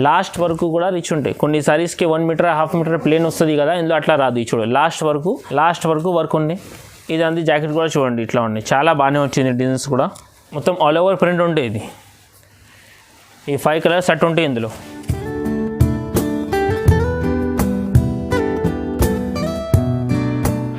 Last వరకు కూడా rich ఉంటాయి. కొన్ని సారీస్కి 1 మీటర్ 1/2 మీటర్ ప్లేన్ వస్తుంది కదా, ఇందులో అట్లా రాదు. చూడు లాస్ట్ వరకు వర్క్ ఉంది. ఇది అంది జాకెట్ కూడా చూడండి ఇట్లా ఉంది, చాలా బాగానే వచ్చింది. డిజైన్స్ కూడా మొత్తం ఆల్ ఓవర్ ప్రింట్ ఉంటాయి. ఇది ఈ 5 కలర్ సెట్ ఉంటాయి ఇందులో.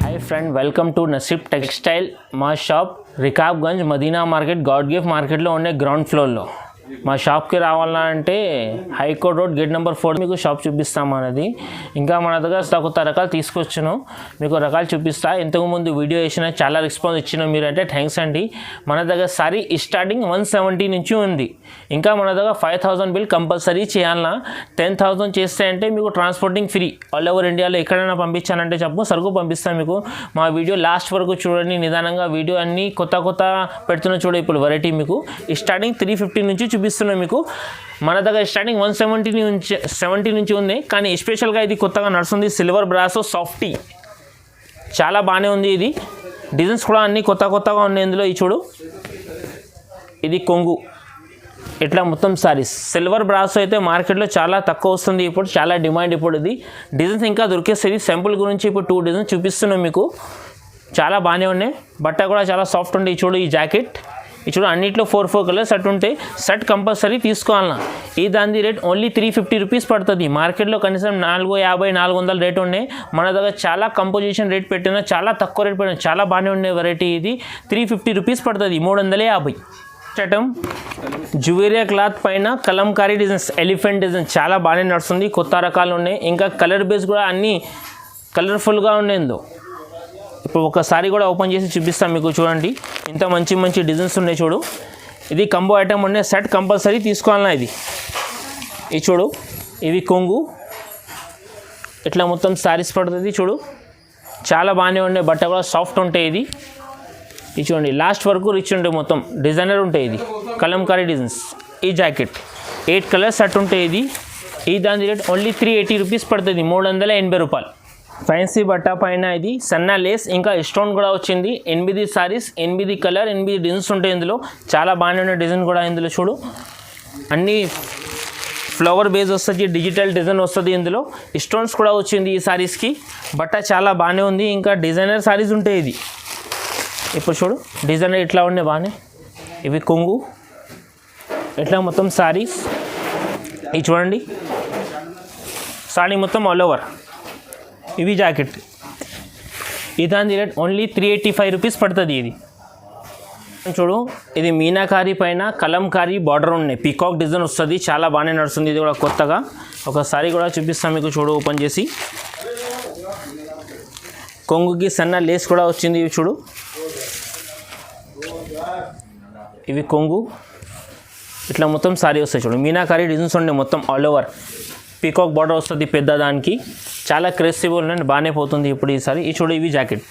Hi friend, welcome to Naseeb textile. మా shop Rikabganj Madina market God gift మార్కెట్లో ఉండే గ్రౌండ్ ఫ్లోర్లో. మా షాప్కి రావాలంటే హైకోర్ట్ రోడ్ గేట్ నెంబర్ 4 మీకు షాప్ చూపిస్తాము అనేది. ఇంకా మన దగ్గర కొత్త రకాలు తీసుకొచ్చాను, మీకు రకాలు చూపిస్తా. ఇంతకుముందు వీడియో వేసిన చాలా రెస్పాన్స్ ఇచ్చిన మీరు అంటే థ్యాంక్స్ అండి. మన దగ్గర సారీ స్టార్టింగ్ 170 నుంచి ఉంది. ఇంకా మన దగ్గర 5000 బిల్ కంపల్సరీ చేయాలన్నా. 10,000 చేస్తే అంటే మీకు ట్రాన్స్పోర్టింగ్ ఫ్రీ. ఆల్ ఓవర్ ఇండియాలో ఎక్కడైనా పంపించానంటే చెప్పు, సరుకు పంపిస్తాను మీకు. మా వీడియో లాస్ట్ వరకు చూడండి నిదానంగా. వీడియో అన్నీ కొత్త పెడుతున్నా చూడ. ఇప్పుడు వెరైటీ మీకు స్టార్టింగ్ 350 నుంచి చూపిస్తున్నాం మీకు. మన దగ్గర స్టార్టింగ్ 170 నుంచి ఉంది. కానీ స్పెషల్గా ఇది కొత్తగా నడుస్తుంది సిల్వర్ బ్రాసో సాఫ్టీ, చాలా బాగానే ఉంది. ఇది డిజైన్స్ కూడా అన్నీ కొత్తగా ఉన్నాయి ఇందులో. ఈ చూడు, ఇది కొంగు ఇట్లా మొత్తం సారీస్. సిల్వర్ బ్రాసో అయితే మార్కెట్లో చాలా తక్కువ వస్తుంది, ఇప్పుడు చాలా డిమాండ్. ఇప్పుడు ఇది డిజైన్స్ ఇంకా దొరికేస్తుంది. సింపుల్ గురించి ఇప్పుడు 2 డిజైన్స్ చూపిస్తున్నాం మీకు, చాలా బాగానే ఉన్నాయి. బట్ట కూడా చాలా సాఫ్ట్ ఉంది. ఈ చూడు, ఈ జాకెట్ ఈ చూడు, అన్నిట్లో 4 కలర్స్ సెట్ ఉంటాయి. సెట్ కంపల్సరీ తీసుకోవాలన్నా. ఈ దాని రేట్ ఓన్లీ 350 రూపీస్ పడుతుంది. మార్కెట్లో కనీసం 450 400 రేట్ ఉన్నాయి. మన దగ్గర చాలా కంపోజిషన్ రేట్ పెట్టినా, చాలా తక్కువ రేట్ పెట్టినా, చాలా బాగానే ఉండే వెరైటీ. ఇది 350 రూపీస్ పడుతుంది, 350. చటం జువేరియా క్లాత్ పైన కలంకారీ డిజైన్స్, ఎలిఫెంట్ డిజైన్ చాలా బాగానే నడుస్తుంది. కొత్త రకాలు ఉన్నాయి. ఇంకా కలర్ బేస్ కూడా అన్నీ కలర్ఫుల్గా ఉండేందో. ఇప్పుడు ఒకసారి కూడా ఓపెన్ చేసి చూపిస్తాను మీకు. చూడండి ఇంత మంచి డిజైన్స్ ఉన్నాయి. చూడు, ఇది కంబో ఐటమ్ ఉండే. సెట్ కంపల్సరీ తీసుకోవాలన్నా. ఇది చూడు, ఇవి కొంగు ఇట్లా మొత్తం సారీస్ పడుతుంది. చూడు, చాలా బాగానే ఉండే. బట్ట కూడా సాఫ్ట్ ఉంటాయి. ఇది చూడండి, లాస్ట్ వరకు రిచ్ ఉంటాయి. మొత్తం డిజైనర్ ఉంటాయి. ఇది కలంకారీ డిజైన్స్. ఈ జాకెట్ 8 కలర్స్ సెట్ ఉంటాయి. ఈ దాని రేట్ ఓన్లీ 380 రూపీస్ పడుతుంది, 380 రూపాయలు. ఫ్యాన్సీ బట్ట పైన ఇది సన్న లేస్ ఇంకా స్టోన్ కూడా వచ్చింది. 8 సారీస్, 8 కలర్, 8 డిజైన్స్ ఉంటాయి ఇందులో. చాలా బాగానే ఉన్న డిజైన్ కూడా ఇందులో. చూడు, అన్నీ ఫ్లవర్ బేస్ వస్తుంది, డిజిటల్ డిజైన్ వస్తుంది. ఇందులో స్టోన్స్ కూడా వచ్చింది ఈ సారీస్కి. బట్ట చాలా బాగానే ఉంది. ఇంకా డిజైనర్ సారీస్ ఉంటాయి. ఇది ఇప్పుడు చూడు, డిజైనర్ ఇట్లా ఉండే బాగానే. ఇవి కొంగు ఇట్లా మొత్తం సారీస్. ఇది చూడండి, సారీ మొత్తం ఆల్ ఓవర్. ఇవి జాకెట్. దాని రేట్ ఓన్లీ 385 రూపీస్ పడుతుంది. ఇది చూడు, ఇది మీనాకారీ పైన కలంకారీ బార్డర్ ఉన్నాయి. పీకాక్ డిజైన్ వస్తుంది, చాలా బాగానే నడుస్తుంది. ఇది కూడా కొత్తగా. ఒకసారి కూడా చూపిస్తాను మీకు. చూడు, ఓపెన్ చేసి. కొంగుకి సన్న లేస్ కూడా వచ్చింది. ఇవి చూడు, ఇవి కొంగు ఇట్లా మొత్తం సారీ వస్తాయి. చూడు, మీనాకారీ డిజైన్స్ ఉండే మొత్తం ఆల్ ఓవర్. పీకాక్ బార్డర్ వస్తుంది పెద్ద దానికి. చాలా క్రేసిబుల్ అండ్ బాగానే పోతుంది ఇప్పుడు ఈసారి. ఈ చూడు, ఇవి జాకెట్.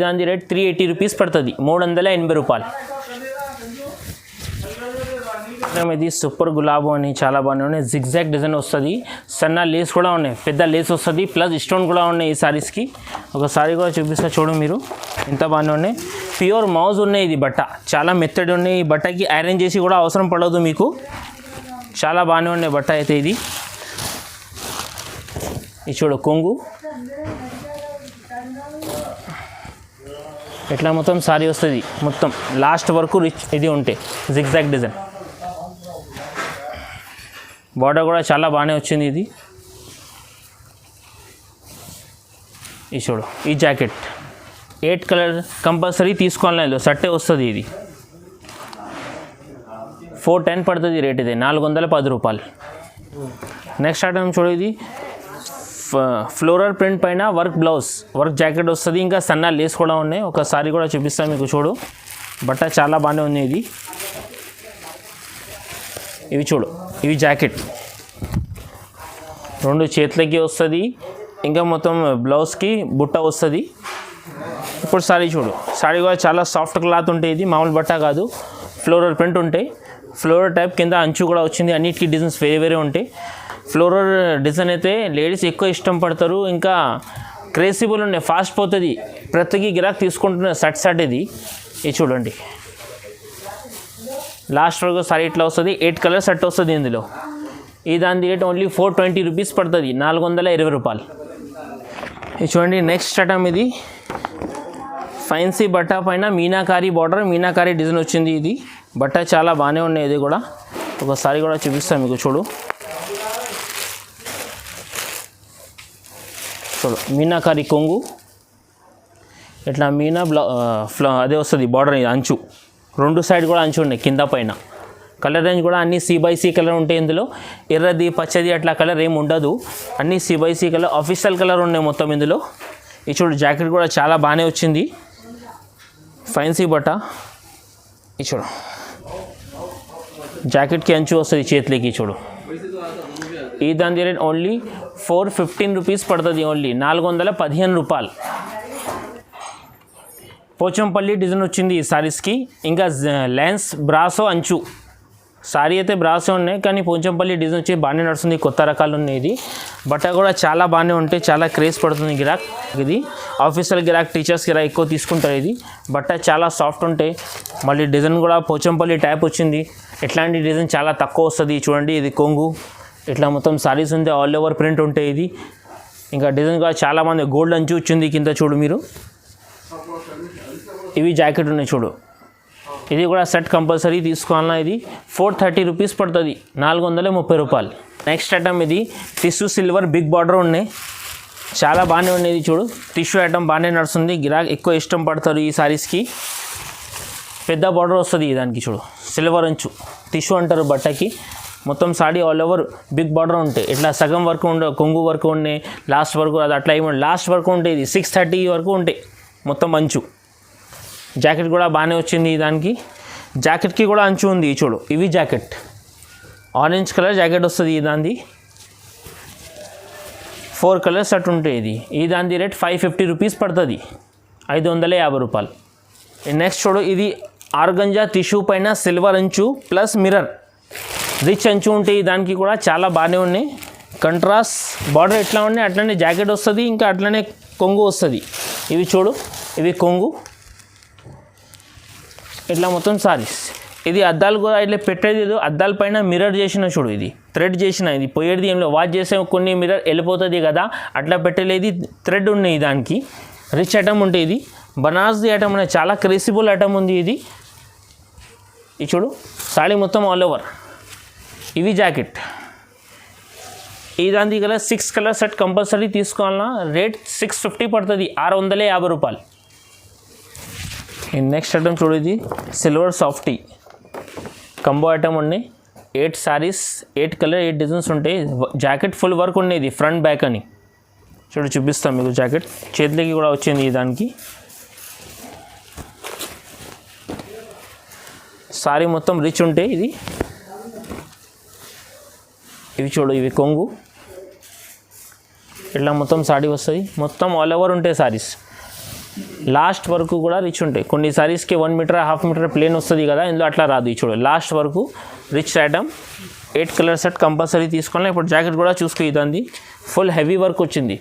దాని రేట్ 380 రూపీస్ పడుతుంది, 380 రూపాయలు. ఇది సూపర్ గులాబో అని చాలా బాగానే ఉన్నాయి. జిగ్జాగ్ డిజైన్ వస్తుంది. సన్న లేస్ కూడా ఉన్నాయి, పెద్ద లేస్ వస్తుంది, ప్లస్ స్టోన్ కూడా ఉన్నాయి ఈ సారీస్కి. ఒకసారి కూడా చూపిస్తా చూడు మీరు, ఎంత బాగానే ఉన్నాయి. ప్యూర్ మౌజ్ ఉన్నాయి. ఇది బట్ట చాలా మెత్తడి ఉన్నాయి. ఈ బట్టకి ఐరన్ చేసి కూడా అవసరం పడదు మీకు. చాలా బాగానే ఉండే బట్ట అయితే. ఇది చూడు, కొంగు ఇట్లా మొత్తం సారీ వస్తుంది. మొత్తం లాస్ట్ వరకు రిచ్ ఇది ఉంటాయి. Zigzag design. బార్డర్ కూడా చాలా బాగానే వచ్చింది. ఇది చూడు, ఈ జాకెట్ 8 కలర్ కంపల్సరీ తీసుకోవాలి. సట్టే వస్తుంది. ఇది 410 పడుతుంది రేట్. ఇది 410 రూపాయలు. నెక్స్ట్ ఐటమ్ చూడు, ఇది ఫ్లోరల్ ప్రింట్ పైన వర్క్ బ్లౌజ్, వర్క్ జాకెట్ వస్తుంది. ఇంకా సన్న లేస్ కూడా ఉన్నాయి. ఒకసారి కూడా చూపిస్తాను మీకు. చూడు, బట్ట చాలా బాగానే ఉంది. ఇవి చూడు, ఇవి జాకెట్ 2 చేతులకి వస్తుంది. ఇంకా మొత్తం బ్లౌజ్కి బుట్ట వస్తుంది. ఇప్పుడు సారీ చూడు, సారీ కూడా చాలా సాఫ్ట్ క్లాత్ ఉంటాయి. ఇది మామూలు బట్ట కాదు, ఫ్లోరల్ ప్రింట్ ఉంటాయి. ఫ్లోరల్ టైప్ కింద అంచు కూడా వచ్చింది. అన్నిటికీ డిజైన్స్ వేరే ఉంటాయి. ఫ్లోరల్ డిజైన్ అయితే లేడీస్ ఎక్కువ ఇష్టం పడతారు. ఇంకా క్రేసిబుల్ ఉన్నాయి, ఫాస్ట్ పోతుంది. ప్రతికి గిరాక్ తీసుకుంటున్న సెట్ ఇది చూడండి. లాస్ట్ వరకు సారీ ఇట్లా వస్తుంది. 8 కలర్ సెట్ వస్తుంది ఇందులో. ఈ దాని రేట్ ఓన్లీ 420 రూపీస్ పడుతుంది, 420 రూపాయలు. ఇది చూడండి నెక్స్ట్ ఐటమ్. ఇది ఫ్యాన్సీ బట్ట పైన మీనాకారి బార్డర్, మీనాకారి డిజైన్ వచ్చింది. ఇది బట్ట చాలా బాగానే ఉన్నాయి. ఇది కూడా ఒకసారి కూడా చూపిస్తాను మీకు. చూడు మీనాకారి కొంగు, ఇట్లా మీనా అదే వస్తుంది బార్డర్. అంచు రెండు సైడ్ కూడా అంచు ఉన్నాయి కింద పైన. కలర్ రేంజ్ కూడా అన్ని C/C కలర్ ఉంటాయి ఇందులో. ఎర్రది పచ్చది అట్లా కలర్ ఏమి ఉండదు, అన్ని C/C కలర్, ఆఫీషియల్ కలర్ ఉన్నాయి మొత్తం ఇందులో. ఈ చూడు జాకెట్ కూడా చాలా బాగానే వచ్చింది, ఫ్యాన్సీ బట్ట. ఈ చూడు జాకెట్కి అంచు వస్తుంది చేతికి. చూడు ఈ దాని రేట్ ఓన్లీ 415 రూపీస్ పడుతుంది, ఓన్లీ 415 రూపాయలు. పోచంపల్లి డిజైన్ వచ్చింది ఈ సారీస్కి. ఇంకా లెన్స్ బ్రాసో అంచు సారీ అయితే బ్రాసో ఉన్నాయి, కానీ పోచంపల్లి డిజైన్ వచ్చి బాగానే నడుస్తుంది. కొత్త రకాలు ఉన్నాయి. ఇది బట్ట కూడా చాలా బాగానే ఉంటాయి, చాలా క్రేజ్ పడుతుంది గిరాక్. ఇది ఆఫీషియల్ గిరాక్, టీచర్స్ గిరాక్ ఎక్కువ తీసుకుంటారు. ఇది బట్ట చాలా సాఫ్ట్ ఉంటాయి. మళ్ళీ డిజైన్ కూడా పోచంపల్లి టైప్ వచ్చింది. ఇట్లాంటి డిజైన్ చాలా తక్కువ వస్తుంది. చూడండి ఇది కొంగు, ఇట్లా మొత్తం సారీస్ ఉంది, ఆల్ ఓవర్ ప్రింట్ ఉంటాయి. ఇది ఇంకా డిజైన్ కూడా చాలామంది గోల్డ్ అంచు వచ్చింది కింద. చూడు మీరు, ఇవి జాకెట్ ఉన్నాయి. చూడు ఇది కూడా సెట్ కంపల్సరీ తీసుకోవాలన్నా. ఇది 430 రూపీస్ పడుతుంది, 430 రూపాయలు. నెక్స్ట్ ఐటమ్ ఇది టిష్యూ సిల్వర్ బిగ్ బార్డర్ ఉన్నాయి, చాలా బాగానే ఉన్నాయి. చూడు టిష్యూ ఐటమ్ బాగానే నడుస్తుంది, గిరాక్ ఎక్కువ ఇష్టం పడతారు ఈ సారీస్కి. పెద్ద బార్డర్ వస్తుంది దానికి. చూడు సిల్వర్ అంచు, టిష్యూ అంటారు బట్టకి. మొత్తం sari all over big border ఉంటాయి. ఇట్లా సగం వరకు ఉండే కొంగు వరకు ఉన్నాయి, లాస్ట్ వరకు అది అట్లా ఏమి లాస్ట్ వరకు ఉంటాయి. ఇది 630 వరకు ఉంటాయి మొత్తం అంచు. జాకెట్ కూడా బాగానే వచ్చింది దానికి. జాకెట్కి కూడా అంచు ఉంది. చూడు ఇవి జాకెట్, ఆరెంజ్ కలర్ జాకెట్ వస్తుంది. ఈ దాన్ని 4 కలర్స్ సెట్ ఉంటాయి. ఇది ఈ దాని రేట్ 550 రూపీస్ పడుతుంది, 550 రూపాయలు. నెక్స్ట్ చూడు ఇది ఆర్గంజా టిష్యూ పైన సిల్వర్ అంచు ప్లస్ మిర్రర్ రిచ్ అంచు ఉంటాయి. దానికి కూడా చాలా బాగానే ఉన్నాయి. కంట్రాస్ట్ బార్డర్ ఎట్లా ఉన్నాయి అట్లనే జాకెట్ వస్తుంది, ఇంకా అట్లనే కొంగు వస్తుంది. ఇవి చూడు ఇవి కొంగు, ఇట్లా మొత్తం సారీస్. ఇది అద్దాలు కూడా ఇట్లా పెట్టేది, అద్దాల పైన మిర్రర్ చేసిన. చూడు ఇది థ్రెడ్ చేసిన. ఇది పోయేది ఏం లేదు, వాచ్ చేసే కొన్ని మిర్రర్ వెళ్ళిపోతుంది కదా, అట్లా పెట్టలేదు. థ్రెడ్ ఉన్నాయి దానికి. రిచ్ ఐటమ్ ఉంటుంది. ఇది బనారస్ది ఐటమ్ అనేది చాలా క్రేసిబుల్ ఐటమ్ ఉంది. ఇది చూడు సాడీ మొత్తం ఆల్ ఓవర్. ఇవి జాకెట్. ఈ దాని కలర్ 6 కలర్ సెట్ కంపల్సరీ తీసుకోవాలన్నా. రేట్ 650 పడుతుంది, 650 రూపాయలు. నెక్స్ట్ ఐటమ్ చూడు ఇది సిల్వర్ సాఫ్టీ కంబో ఐటమ్ ఉన్నాయి. 8 సారీస్, 8 కలర్, 8 డిజైన్స్ ఉంటాయి. జాకెట్ ఫుల్ వర్క్ ఉన్నాయి. ఇది ఫ్రంట్ బ్యాక్ అని చూడు చూపిస్తాం మీకు. జాకెట్ చేతికి కూడా వచ్చింది దానికి. సారీ మొత్తం రిచ్ ఉంటాయి. ఇది ఇవి చూడు ఇవి కొంగు, ఇట్లా మొత్తం సాడీ వస్తుంది. మొత్తం ఆల్ ఓవర్ ఉంటాయి సారీస్, లాస్ట్ వరకు కూడా రిచ్ ఉంటాయి. కొన్ని సారీస్కి 1 మీటర్ 1/2 మీటర్ ప్లేన్ వస్తుంది కదా, ఇందులో అట్లా రాదు. చూడు లాస్ట్ వరకు rich item. 8 colour set compulsory తీసుకోవాలి. ఇప్పుడు జాకెట్ కూడా చూసుకో. ఇదంది ఫుల్ హెవీ వర్క్ వచ్చింది.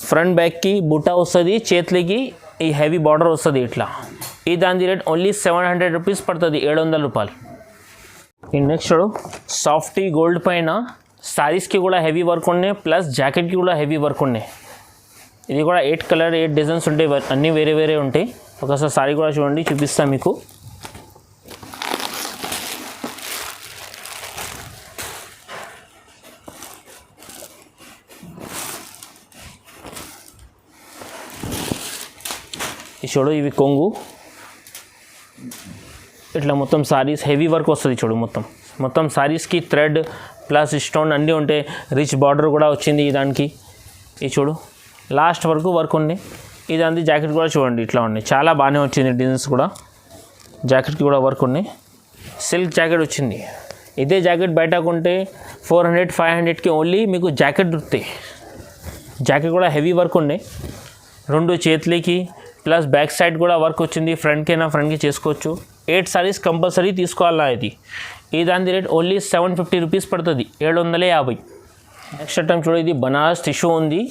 ఫ్రంట్ బ్యాక్కి బుట్ట వస్తుంది, చేతులకి ఈ హెవీ బార్డర్ వస్తుంది ఇట్లా. ఈ దాని రేట్ ఓన్లీ 700 రూపీస్ పడుతుంది, 700 రూపాయలు. ఈ నెక్స్ట్ చూడు సాఫ్టీ గోల్డ్ పైన సారీస్కి కూడా హెవీ వర్క్ ఉన్నాయి, ప్లస్ జాకెట్కి కూడా హెవీ వర్క్ ఉన్నాయి. ఇది కూడా 8 కలర్ 8 డిజైన్స్ ఉంటాయి, అన్నీ వేరే వేరే ఉంటాయి. ఒకసారి సారీ కూడా చూడండి, చూపిస్తాను మీకు. ఇది చూడు ఇవి కొంగు, ఇట్లా మొత్తం సారీస్ హెవీ వర్క్ వస్తుంది. చూడు మొత్తం సారీస్కి థ్రెడ్ ప్లస్ స్టోన్ అన్నీ ఉంటాయి. రిచ్ బార్డర్ కూడా వచ్చింది దానికి. ఇది చూడు లాస్ట్ వరకు వర్క్ ఉన్నాయి. ఇదంతా జాకెట్ కూడా చూడండి ఇట్లా ఉన్నాయి, చాలా బాగానే వచ్చింది డిజైన్స్ కూడా. జాకెట్కి కూడా వర్క్ ఉన్నాయి. సిల్క్ జాకెట్ వచ్చింది. ఇదే జాకెట్ బయట కొంటే 400-500కి ఓన్లీ మీకు జాకెట్ దొరుకుతాయి. జాకెట్ కూడా హెవీ వర్క్ ఉన్నాయి. 2 చేతులకి ప్లస్ బ్యాక్ సైడ్ కూడా వర్క్ వచ్చింది. ఫ్రంట్కి చేసుకోవచ్చు. 8 సారీస్ కంపల్సరీ తీసుకోవాలా. ఇది ఈ దాని రేట్ ఓన్లీ 750 రూపీస్ పడుతుంది, 750. నెక్స్ట్ ఐటమ్ చూడ, ఇది బనారస్ టిష్యూ ఉంది.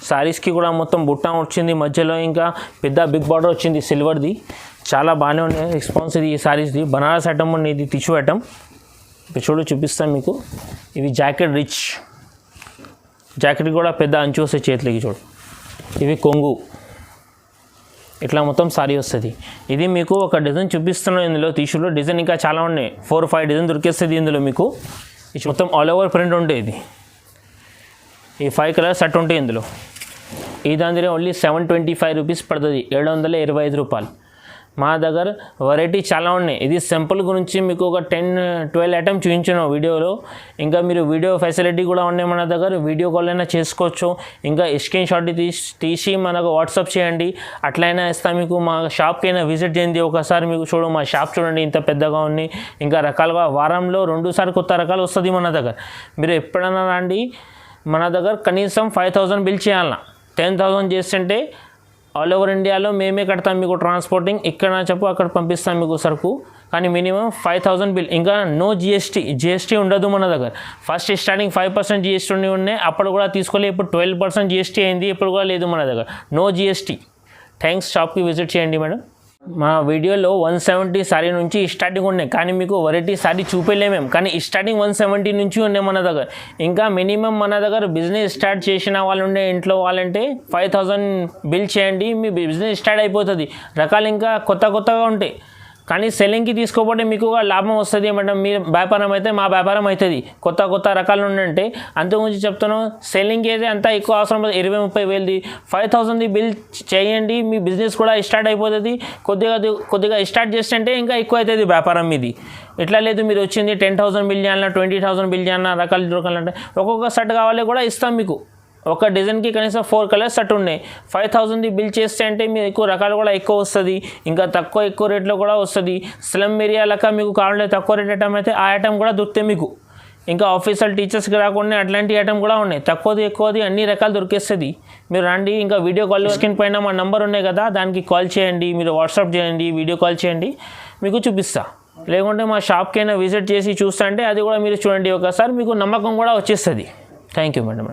సారీస్కి కూడా మొత్తం బుట్ట వచ్చింది మధ్యలో, ఇంకా పెద్ద బిగ్ బార్డర్ వచ్చింది సిల్వర్ది. చాలా బాగానే ఉన్నాయి రెస్పాన్స్. ఇది ఈ సారీస్ది బనారస్ ఐటమ్ ఉంది, ఇది టిష్యూ ఐటమ్. ఇప్పుడు చూపిస్తాను మీకు. ఇవి జాకెట్ రిచ్ జాకెట్ కూడా పెద్ద అంచు వస్తాయి చేతులకి చూడు. ఇవి కొంగు, ఇట్లా మొత్తం సారీ వస్తుంది. ఇది మీకు ఒక డిజైన్ చూపిస్తున్నాను ఇందులో టిష్యూలో. డిజైన్ ఇంకా చాలా ఉన్నాయి, 4-5 డిజైన్ దొరికేస్తుంది ఇందులో మీకు. ఇది మొత్తం ఆల్ ఓవర్ ప్రింట్ ఉంటాయి. ఇది ఈ 5 కలర్స్ సెట్ ఉంటాయి ఇందులో. ఈ దాని ఓన్లీ 725 రూపీస్ పడుతుంది, 725 రూపాయలు. మా దగ్గర వెరైటీ చాలా ఉన్నాయి. ఇది సింపుల్ గురించి మీకు ఒక 10-12 ఐటమ్ చూపించాను వీడియోలో. ఇంకా మీరు వీడియో ఫెసిలిటీ కూడా ఉన్నాయి మన దగ్గర, వీడియో కాల్ అయినా చేసుకోవచ్చు. ఇంకా స్క్రీన్ షాట్ తీసి మనకు వాట్సాప్ చేయండి, అట్లయినా ఇస్తాం మీకు. మా షాప్కి అయినా విజిట్ చేయండి ఒకసారి. మీకు చూడు మా షాప్ చూడండి ఇంత పెద్దగా ఉంది. ఇంకా రకాలుగా వారంలో 2 సార్లు కొత్త రకాలు వస్తుంది మన దగ్గర. మీరు ఎప్పుడైనా రండి మన దగ్గర. కనీసం 5000 బిల్ చేయాలన్నా, 10,000 చేస్తుంటే ఆల్ ఓవర్ ఇండియాలో మేమే కడతాం మీకు ట్రాన్స్పోర్టింగ్. ఇక్కడ చెప్పు అక్కడ పంపిస్తాం మీకు సరుకు. కానీ మినిమం 5000 బిల్. ఇంకా నో జిఎస్టీ ఉండదు మన దగ్గర. ఫస్ట్ స్టార్టింగ్ 5% జిఎస్టీ ఉన్నాయి, అప్పుడు కూడా తీసుకోలేదు. ఇప్పుడు 12% జిఎస్టీ అయింది, ఇప్పుడు కూడా లేదు మన దగ్గర. No GST. థ్యాంక్స్. షాప్కి విజిట్ చేయండి మేడం. మా వీడియోలో 170 సారీ నుంచి స్టార్టింగ్ ఉన్నాయి, కానీ మీకు వెరైటీ సారీ చూపలేమేం. కానీ స్టార్టింగ్ 170 నుంచి ఉన్నాయి మన దగ్గర. ఇంకా మినిమం మన దగ్గర బిజినెస్ స్టార్ట్ చేసిన వాళ్ళు ఉండే ఇంట్లో వాళ్ళంటే 5000 బిల్ చేయండి, మీ బిజినెస్ స్టార్ట్ అయిపోతుంది. రకాలు ఇంకా కొత్తగా ఉంటాయి, కానీ సెల్లింగ్కి తీసుకోకపోతే మీకు లాభం వస్తుంది ఏమంటే. మీ వ్యాపారం అయితే మా వ్యాపారం అవుతుంది. కొత్త రకాలు ఉండంటే అంతకుముందు చెప్తాను. సెల్లింగ్కి అయితే అంత ఎక్కువ అవసరం 20-30 వేలది. 5000 బిల్ చేయండి, మీ బిజినెస్ కూడా స్టార్ట్ అయిపోతుంది. కొద్దిగా స్టార్ట్ చేస్తుంటే ఇంకా ఎక్కువ అవుతుంది వ్యాపారం మీది. ఇట్లా లేదు మీరు వచ్చింది 10,000 బిల్ చేయాలన్నా, 20,000 బిల్ చేయాలన్నా, రకాలంటే ఒక్కొక్క సెట్ కావాలి కూడా ఇస్తాం మీకు. ఒక డిజైన్కి కనీసం 4 కలర్స్ సెట్ ఉన్నాయి. 5000 బిల్ చేస్తే అంటే మీకు రకాలు కూడా ఎక్కువ వస్తుంది. ఇంకా ఎక్కువ రేట్లో కూడా వస్తుంది. స్లమ్ ఏరియా లెక్క మీకు కావాలంటే తక్కువ రేట్ ఐటమ్ అయితే ఆ ఐటమ్ కూడా దొరుకుతాయి మీకు. ఇంకా ఆఫీషియల్ టీచర్స్కి రాకుండా అట్లాంటి ఐటమ్ కూడా ఉన్నాయి. ఎక్కువది అన్ని రకాలు దొరికేస్తుంది. మీరు రండి. ఇంకా వీడియో కాల్ స్క్రీన్ పైన మా నెంబర్ ఉన్నాయి కదా, దానికి కాల్ చేయండి, మీరు వాట్సాప్ చేయండి, వీడియో కాల్ చేయండి, మీకు చూపిస్తా. లేకుంటే మా షాప్కి అయినా విజిట్ చేసి చూస్తా అంటే అది కూడా మీరు చూడండి ఒకసారి, మీకు నమ్మకం కూడా వచ్చేస్తుంది. Thank you madam.